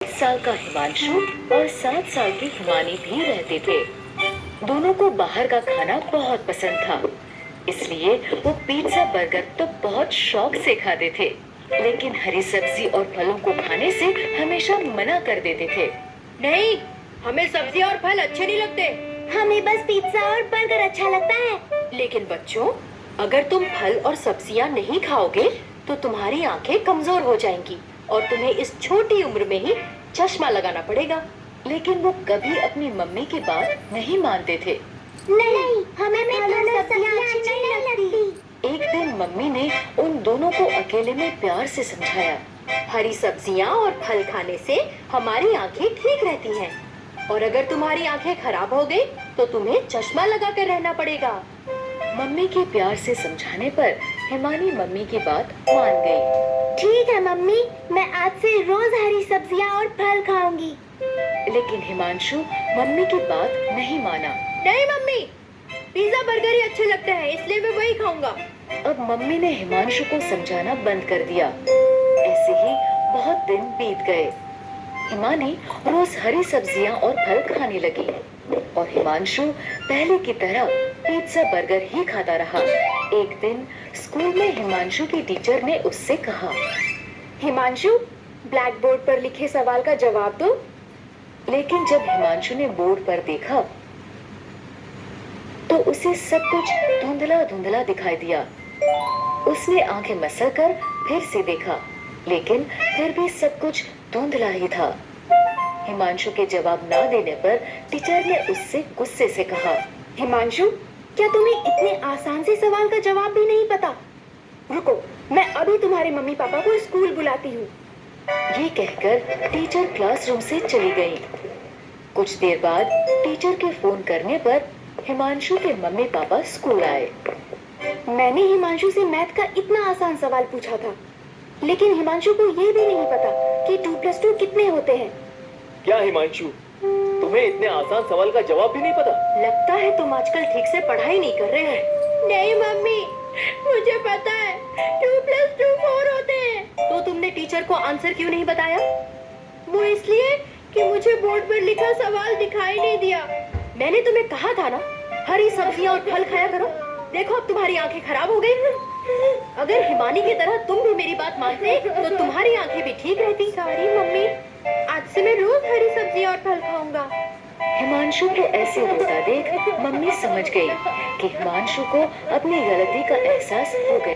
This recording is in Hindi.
साल का हिमांशु और 7 साल की हिमानी भी रहते थे। दोनों को बाहर का खाना बहुत पसंद था, इसलिए वो पिज्जा बर्गर तो बहुत शौक से खाते थे, लेकिन हरी सब्जी और फलों को खाने से हमेशा मना कर देते थे। नहीं, हमें सब्जी और फल अच्छे नहीं लगते। हमें बस पिज्जा और बर्गर अच्छा लगता है। लेकिन बच्चों, अगर तुम फल और सब्जियां नहीं खाओगे तो तुम्हारी आंखें कमजोर हो जाएंगी और तुम्हें इस छोटी उम्र में ही चश्मा लगाना पड़ेगा। लेकिन वो कभी अपनी मम्मी की बात नहीं मानते थे। नहीं, हमें फल और सब्जियां अच्छी नहीं लगती। एक दिन मम्मी ने उन दोनों को अकेले में प्यार से समझाया। हरी सब्जियां और फल खाने से हमारी आंखें ठीक रहती हैं। और अगर तुम्हारी आंखें खराब हो गई तो तुम्हें चश्मा लगा कर रहना पड़ेगा। मम्मी के प्यार से समझाने पर हिमानी मम्मी की बात मान गई। ठीक है मम्मी, मैं आज से रोज हरी सब्जियां और फल खाऊंगी। लेकिन हिमांशु मम्मी की बात नहीं माना। नहीं मम्मी, पिज्जा बर्गर ही अच्छे लगते हैं, इसलिए मैं वही खाऊंगा। अब मम्मी ने हिमांशु को समझाना बंद कर दिया। ऐसे ही बहुत दिन बीत गए। हिमानी रोज हरी सब्जियां और फल खाने लगी और हिमांशु पहले की तरह पिज्जा बर्गर ही खाता रहा। एक दिन स्कूल में हिमांशु की टीचर ने उससे कहा, हिमांशु, ब्लैक बोर्ड पर लिखे सवाल का जवाब दो। लेकिन जब हिमांशु ने बोर्ड पर देखा तो उसे सब कुछ धुंधला धुंधला दिखाई दिया। उसने आंखें मसलकर फिर से देखा, लेकिन फिर भी सब कुछ धुंधला ही था। हिमांशु के जवाब ना देने पर टीचर ने उससे गुस्से से कहा, हिमांशु, क्या तुम्हें इतने आसान से सवाल का जवाब भी नहीं पता? रुको, मैं अभी तुम्हारे मम्मी पापा को स्कूल बुलाती हूँ। ये कहकर टीचर क्लासरूम से चली गई। कुछ देर बाद टीचर के फोन करने पर हिमांशु के मम्मी पापा स्कूल आए। मैंने हिमांशु से मैथ का इतना आसान सवाल पूछा था, लेकिन हिमांशु को ये भी नहीं पता कि 2+2 कितने होते हैं। क्या हिमांशु, तुम्हें इतने आसान सवाल का जवाब भी नहीं पता? लगता है तुम आजकल ठीक से पढ़ाई नहीं कर रहे हैं। नहीं मम्मी, मुझे पता है 2+2 4 होते हैं। तो तुमने टीचर को आंसर क्यों नहीं बताया? वो इसलिए कि मुझे बोर्ड पर लिखा सवाल दिखाई नहीं दिया। मैंने तुम्हें कहा था ना, हरी सब्जियां और फल खाया करो। देखो अब तुम्हारी आंखें खराब हो गई। अगर हिमानी की तरह तुम भी मेरी बात मानते तो तुम्हारी आंखें भी ठीक रहती। सॉरी मम्मी, आज से मैं रोज हरी सब्जी और फल खाऊंगा। हिमांशु को ऐसे होता देख मम्मी समझ गई कि हिमांशु को अपनी गलती का एहसास हो गया।